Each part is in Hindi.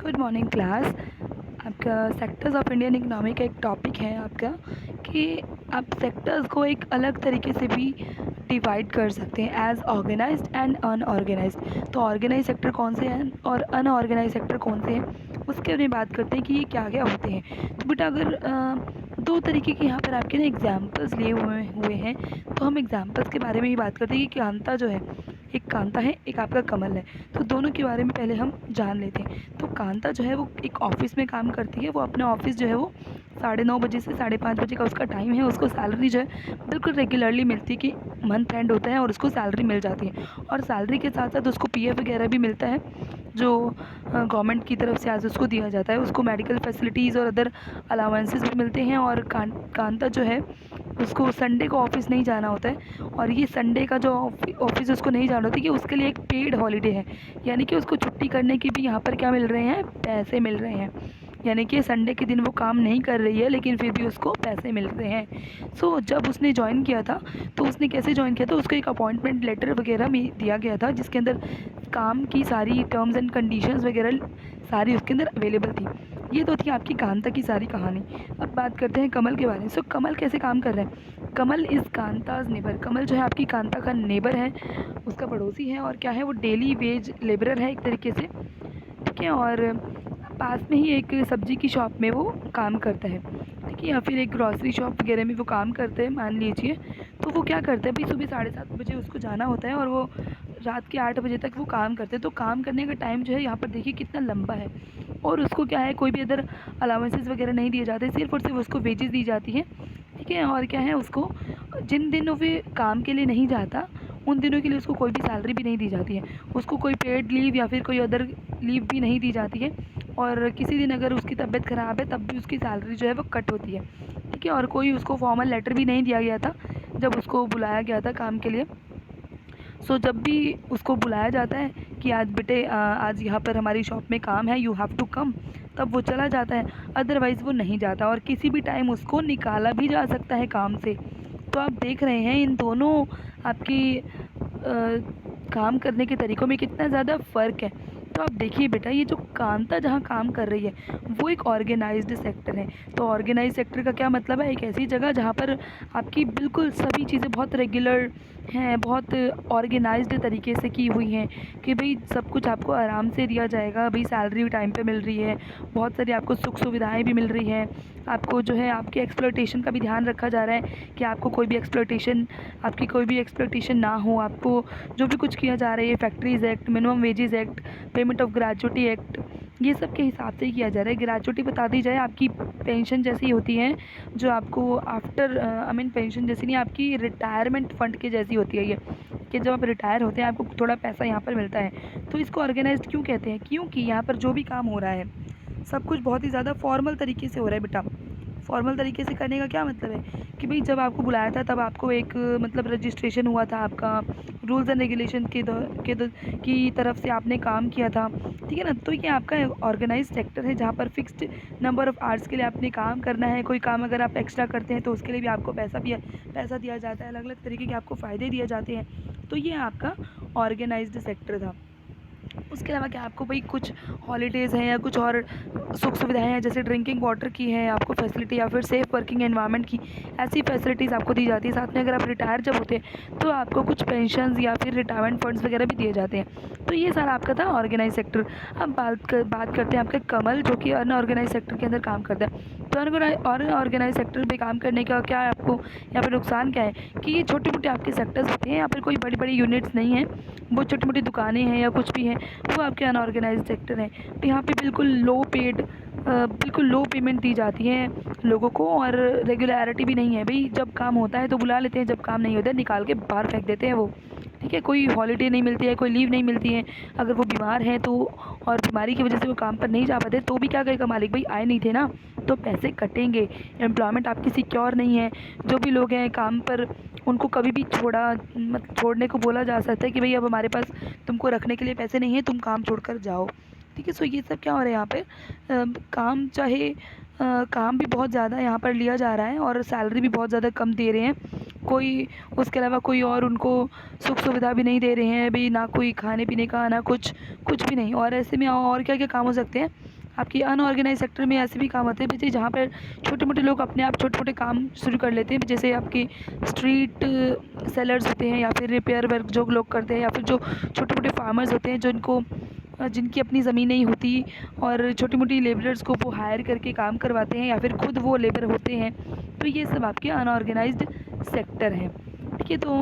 Good morning class. आपका सेक्टर्स ऑफ इंडियन इकोनॉमी का एक टॉपिक है आपका कि आप सेक्टर्स को एक अलग तरीके से भी डिवाइड कर सकते हैं एज ऑर्गेनाइज्ड एंड अनऑर्गेनाइज्ड। तो ऑर्गेनाइज सेक्टर कौन से हैं और अनऑर्गेनाइज सेक्टर कौन से हैं, उसके बारे में बात करते हैं कि ये क्या क्या होते हैं। तो बेटा अगर दो तरीके के यहाँ पर आपके ना एग्जाम्पल्स लिए हुए हैं, तो हम एग्जाम्पल्स के बारे में ही बात करते हैं कि कांता जो है, एक कांता है, एक आपका कमल है। तो दोनों के बारे में पहले हम जान लेते हैं। तो कांता जो है वो एक ऑफिस में काम करती है। वो अपना ऑफिस जो है वो 9:30 बजे से 5:30 बजे का उसका टाइम है। उसको सैलरी जो है बिल्कुल रेगुलरली मिलती है कि मंथ एंड होता है और उसको सैलरी मिल जाती है। और सैलरी के साथ साथ उसको पीएफ वगैरह भी मिलता है जो गवर्नमेंट की तरफ से आज उसको दिया जाता है। उसको मेडिकल फैसिलिटीज़ और अदर अलाउंसेस भी मिलते हैं। और कांता जो है उसको संडे को ऑफिस नहीं जाना होता है। और ये संडे का जो ऑफिस उसको नहीं जाना होता है कि उसके लिए एक पेड हॉलीडे है, यानी कि उसको छुट्टी करने की भी यहाँ पर क्या मिल रहे हैं, पैसे मिल रहे हैं। यानी कि संडे के दिन वो काम नहीं कर रही है लेकिन फिर भी उसको पैसे मिल रहे हैं। सो जब उसने ज्वाइन किया था तो उसने कैसे ज्वाइन किया था, उसको एक अपॉइंटमेंट लेटर वगैरह में दिया गया था जिसके अंदर काम की सारी टर्म्स एंड कंडीशंस वगैरह सारी उसके अंदर अवेलेबल थी। ये तो थी आपकी कांता की सारी कहानी। अब बात करते हैं कमल के बारे में। सो कमल कैसे काम कर रहे हैं। कमल इज़ कांताज नेबर। कमल जो है आपकी कांता का नेबर है, उसका पड़ोसी है। और क्या है, वो डेली वेज लेबरर है एक तरीके से, ठीक है। और पास में ही एक सब्जी की शॉप में वो काम करता है, ठीक है, या फिर एक ग्रॉसरी शॉप वगैरह में वो काम करते हैं मान लीजिए। तो वो क्या करते हैं भाई, सुबह 7:30 बजे उसको जाना होता है और वो रात के 8 बजे तक वो काम करते हैं। तो काम करने का टाइम जो है यहाँ पर देखिए कितना लंबा है। और उसको क्या है, कोई भी अदर अलाउंसेस वगैरह नहीं दिए जाते, सिर्फ और सिर्फ उसको वेजेस दी जाती है, ठीक है। और क्या है, उसको जिन दिनों वे काम के लिए नहीं जाता उन दिनों के लिए उसको कोई भी सैलरी भी नहीं दी जाती है। उसको कोई पेड लीव या फिर कोई अदर लीव भी नहीं दी जाती है। और किसी दिन अगर उसकी तबीयत ख़राब है तब भी उसकी सैलरी जो है वो कट होती है, ठीक है। और कोई उसको फॉर्मल लेटर भी नहीं दिया गया था जब उसको बुलाया गया था काम के लिए। सो जब भी उसको बुलाया जाता है कि आज बेटे आज यहाँ पर हमारी शॉप में काम है, यू हैव टू कम, तब वो चला जाता है, अदरवाइज़ वो नहीं जाता। और किसी भी टाइम उसको निकाला भी जा सकता है काम से। तो आप देख रहे हैं इन दोनों आपकी काम करने के तरीक़ों में कितना ज़्यादा फ़र्क है। तो आप देखिए बेटा, ये जो कांता जहाँ काम कर रही है वो एक ऑर्गेनाइज्ड सेक्टर है। तो ऑर्गेनाइज सेक्टर का क्या मतलब है, एक ऐसी जगह जहाँ पर आपकी बिल्कुल सभी चीज़ें बहुत रेगुलर हैं, बहुत ऑर्गेनाइज्ड तरीके से की हुई हैं कि भाई सब कुछ आपको आराम से दिया जाएगा, भाई सैलरी भी टाइम पे मिल रही है, बहुत सारी आपको सुख सुविधाएं भी मिल रही हैं। आपको जो है आपके एक्सप्लॉयटेशन का भी ध्यान रखा जा रहा है कि आपको कोई भी एक्सप्लॉयटेशन ना हो। आपको जो भी कुछ किया जा रहा है, factories act, minimum wages act, payment of gratuity act, ये सब के हिसाब से ही किया जा रहा है। ग्रेजुटी बता दी जाए, आपकी पेंशन जैसी होती है जो आपको आफ्टर पेंशन जैसी नहीं, आपकी रिटायरमेंट फ़ंड के जैसी होती है ये, कि जब आप रिटायर होते हैं आपको थोड़ा पैसा यहाँ पर मिलता है। तो इसको ऑर्गेनाइज्ड क्यों कहते हैं, क्योंकि यहाँ पर जो भी काम हो रहा है सब कुछ बहुत ही ज़्यादा फॉर्मल तरीके से हो रहा है बेटा। फॉर्मल तरीके से करने का क्या मतलब है कि भाई जब आपको बुलाया था तब आपको एक रजिस्ट्रेशन हुआ था, आपका रूल्स एंड रेगुलेशन की तरफ से आपने काम किया था, ठीक है ना। तो ये आपका ऑर्गेनाइज सेक्टर है जहाँ पर फिक्स्ड नंबर ऑफ़ आवर्स के लिए आपने काम करना है। कोई काम अगर आप एक्स्ट्रा करते हैं तो उसके लिए भी आपको पैसा दिया जाता है, अलग अलग तरीके के आपको फ़ायदे दिए जाते हैं। तो ये आपका ऑर्गेनाइज्ड सेक्टर था। उसके अलावा क्या आपको भाई कुछ हॉलीडेज़ हैं या कुछ और सुख सुविधाएं हैं, जैसे ड्रिंकिंग वाटर की है आपको फैसिलिटी, या फिर सेफ़ वर्किंग एनवायरनमेंट की, ऐसी फैसिलिटीज़ आपको दी जाती है। साथ में अगर आप रिटायर जब होते हैं तो आपको कुछ पेंशन्स या फिर रिटायरमेंट फंड्स वगैरह भी दिए जाते हैं। तो ये सारा आपका था ऑर्गेनाइज सेक्टर। अब बात करते हैं आपका कमल, जो कि अनऑर्गेनाइज सेक्टर के अंदर काम करता है। तो अनऑर्गेनाइज सेक्टर में काम करने का क्या है, आपको यहाँ पर नुकसान क्या है कि ये छोटे मोटे आपके सेक्टर्स होते हैं, यहाँ पर कोई बड़ी बड़ी यूनिट्स नहीं हैं, वो छोटी मोटी दुकानें हैं या कुछ भी हैं, वो आपके अनऑर्गेनाइज्ड सेक्टर हैं। तो यहाँ पे बिल्कुल लो पेमेंट दी जाती है लोगों को, और रेगुलरिटी भी नहीं है। भाई जब काम होता है तो बुला लेते हैं, जब काम नहीं होता है निकाल के बाहर फेंक देते हैं वो, ठीक है। कोई हॉलीडे नहीं मिलती है, कोई लीव नहीं मिलती है। अगर वो बीमार हैं तो, और बीमारी की वजह से वो काम पर नहीं जा पाते, तो भी क्या करेगा मालिक, भाई आए नहीं थे ना तो पैसे कटेंगे। एम्प्लॉयमेंट आपकी सिक्योर नहीं है। जो भी लोग हैं काम पर उनको कभी भी छोड़ने को बोला जा सकता है कि भाई अब हमारे पास तुमको रखने के लिए पैसे नहीं है, तुम काम छोड़कर जाओ, ठीक है। सो ये सब क्या हो रहा है यहाँ पे, काम भी बहुत ज़्यादा यहाँ पर लिया जा रहा है और सैलरी भी बहुत ज़्यादा कम दे रहे हैं। कोई उसके अलावा कोई और उनको सुख सुविधा भी नहीं दे रहे हैं भाई, ना कोई खाने पीने का, ना कुछ भी नहीं। और ऐसे में और क्या क्या काम हो सकते हैं आपकी अनऑर्गेनाइज सेक्टर में ऐसे भी काम होते हैं जैसे जहाँ पर छोटे मोटे लोग अपने आप छोटे मोटे काम शुरू कर लेते हैं, जैसे आपके स्ट्रीट सेलर्स होते हैं या फिर रिपेयर वर्क जो लोग करते हैं, या फिर जो छोटे मोटे फार्मर्स होते हैं जिनकी अपनी ज़मीन नहीं होती और छोटी मोटी लेबरर्स को वो हायर करके काम करवाते हैं या फिर खुद वो लेबर होते हैं। तो ये सब आपके अनऑर्गेनाइज्ड सेक्टर हैं। ठीक है, तो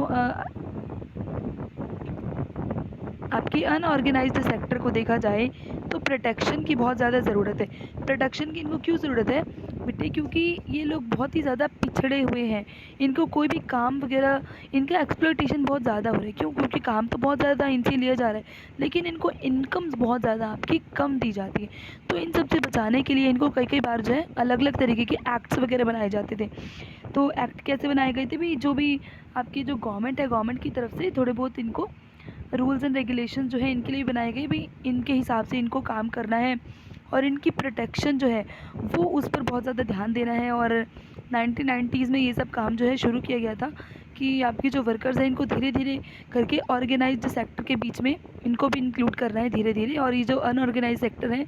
आपकी अनऑर्गेनाइज्ड सेक्टर को देखा जाए तो प्रोटेक्शन की बहुत ज़्यादा ज़रूरत है। प्रोटेक्शन की इनको क्यों ज़रूरत है बेटे? क्योंकि ये लोग बहुत ही ज़्यादा पिछड़े हुए हैं। इनको कोई भी काम वगैरह, इनका एक्सप्लॉयटेशन बहुत ज़्यादा हो रहा है। क्यों? क्योंकि काम तो बहुत ज़्यादा इनसे लिया जा रहा है, लेकिन इनको इनकम्स बहुत ज़्यादा आपकी कम दी जाती है। तो इन सब से बचाने के लिए इनको कई कई बार जो है अलग अलग तरीके के एक्ट्स वगैरह बनाए जाते थे। तो एक्ट कैसे बनाए गए थे भाई? जो भी आपकी जो गवर्नमेंट है, गवर्नमेंट की तरफ से थोड़े बहुत इनको रूल्स एंड रेगुलेशन जो है इनके लिए बनाए गए भाई, इनके हिसाब से इनको काम करना है और इनकी प्रोटेक्शन जो है वो उस पर बहुत ज़्यादा ध्यान देना है। और 1990s में ये सब काम जो है शुरू किया गया था कि आपकी जो वर्कर्स हैं इनको धीरे धीरे करके ऑर्गेनाइज्ड सेक्टर के बीच में इनको भी इंक्लूड करना है धीरे धीरे, और ये जो अनऑर्गेनाइज सेक्टर हैं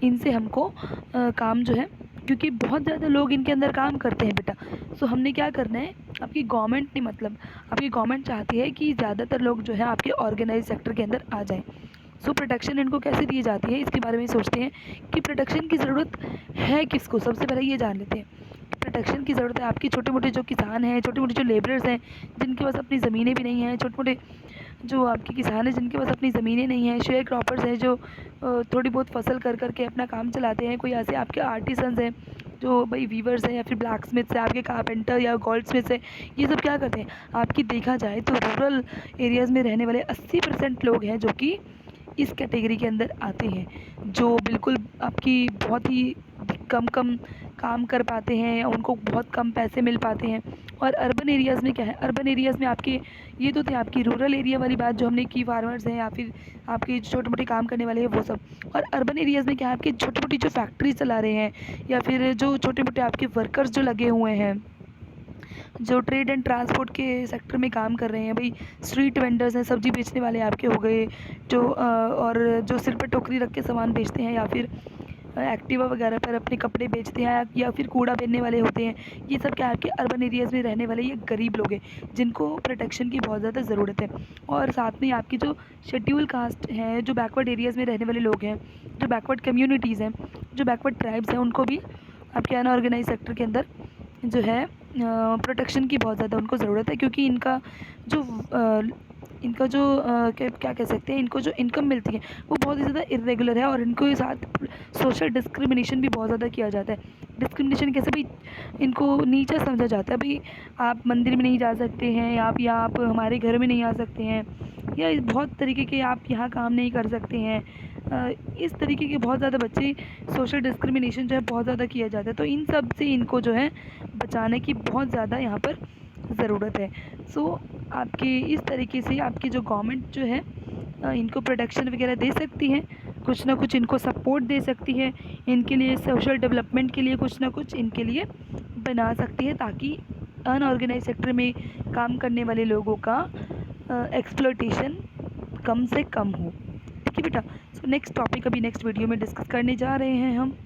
इनसे हमको काम जो है, क्योंकि बहुत ज़्यादा लोग इनके अंदर काम करते हैं बेटा, सो हमने क्या करना है, आपकी गवर्नमेंट ने मतलब आपकी गवर्नमेंट चाहती है कि ज़्यादातर लोग जो है आपके ऑर्गेनाइज सेक्टर के अंदर आ जाएं। सो प्रोटेक्शन इनको कैसे दी जाती है इसके बारे में सोचते हैं कि प्रोटेक्शन की ज़रूरत है किसको। सबसे पहले ये जान लेते हैं कि प्रोटेक्शन की ज़रूरत है आपकी छोटे मोटे जो किसान हैं, छोटे मोटे जो लेबरर्स हैं जिनके पास अपनी ज़मीनें भी नहीं हैं, छोटे मोटे जो आपके किसान हैं जिनके पास अपनी ज़मीनें नहीं हैं, शेयर क्रॉपर्स हैं जो थोड़ी बहुत फसल कर करके अपना काम चलाते हैं, कोई ऐसे आपके आर्टिसंस हैं जो भाई वीवर्स हैं या फिर ब्लैक स्मिथ्स हैं, आपके कारपेंटर या गोल्ड स्मिथ्स हैं। ये सब क्या करते हैं आपकी देखा जाए तो रूरल एरियाज़ में रहने वाले 80% लोग हैं जो कि इस कैटेगरी के अंदर आते हैं, जो बिल्कुल आपकी बहुत ही कम कम काम कर पाते हैं, उनको बहुत कम पैसे मिल पाते हैं। और अर्बन एरियाज़ में क्या है, अर्बन एरियाज़ में आपके ये तो थे आपकी रूरल एरिया वाली बात जो हमने की, फार्मर्स हैं या फिर आपके छोटे मोटे काम करने वाले हैं वो सब। और अर्बन एरियाज़ में क्या है, आपके छोटी मोटी जो फैक्ट्रीज चला रहे हैं या फिर जो छोटे मोटे आपके वर्कर्स जो लगे हुए हैं, जो ट्रेड एंड ट्रांसपोर्ट के सेक्टर में काम कर रहे हैं भाई, स्ट्रीट वेंडर्स हैं, सब्जी बेचने वाले आपके हो गए, जो और जो सिर पर टोकरी रख के सामान बेचते हैं या फिर एक्टिवा वगैरह पर अपने कपड़े बेचते हैं या फिर कूड़ा बेचने वाले होते हैं। ये सब क्या है आपके अर्बन एरियाज़ में रहने वाले ये गरीब लोग हैं जिनको प्रोटेक्शन की बहुत ज़्यादा ज़रूरत है। और साथ में आपकी जो शेड्यूल कास्ट हैं, जो बैकवर्ड एरियाज़ में रहने वाले लोग हैं, जो बैकवर्ड कम्युनिटीज़ हैं, जो बैकवर्ड ट्राइब्स हैं, उनको भी आपके अनऑर्गेनाइज सेक्टर के अंदर जो है प्रोटेक्शन की बहुत ज़्यादा उनको ज़रूरत है, क्योंकि इनका जो क्या कह सकते हैं, इनको जो इनकम मिलती है वो बहुत ही ज़्यादा इर्रेगुलर है और इनको साथ सोशल डिस्क्रिमिनेशन भी बहुत ज़्यादा किया जाता है। डिस्क्रिमिनेशन कैसे भाई, इनको नीचा समझा जाता है भाई, आप मंदिर में नहीं जा सकते हैं, या आप हमारे घर में नहीं आ सकते हैं, या बहुत तरीके के आप यहाँ काम नहीं कर सकते हैं। इस तरीके के बहुत ज़्यादा बच्चे सोशल डिस्क्रिमिनेशन जो है बहुत ज़्यादा किया जाता है। तो इन सब से इनको जो है बचाने की बहुत ज़्यादा यहाँ पर ज़रूरत है। सो आपके इस तरीके से आपकी जो गवर्नमेंट जो है इनको प्रोटेक्शन वगैरह दे सकती है, कुछ ना कुछ इनको सपोर्ट दे सकती है, इनके लिए सोशल डेवलपमेंट के लिए कुछ ना कुछ इनके लिए बना सकती है, ताकि अनऑर्गेनाइज सेक्टर में काम करने वाले लोगों का एक्सप्लॉयटेशन कम से कम हो। ठीक है बेटा, सो नेक्स्ट टॉपिक अभी नेक्स्ट वीडियो में डिस्कस करने जा रहे हैं हम।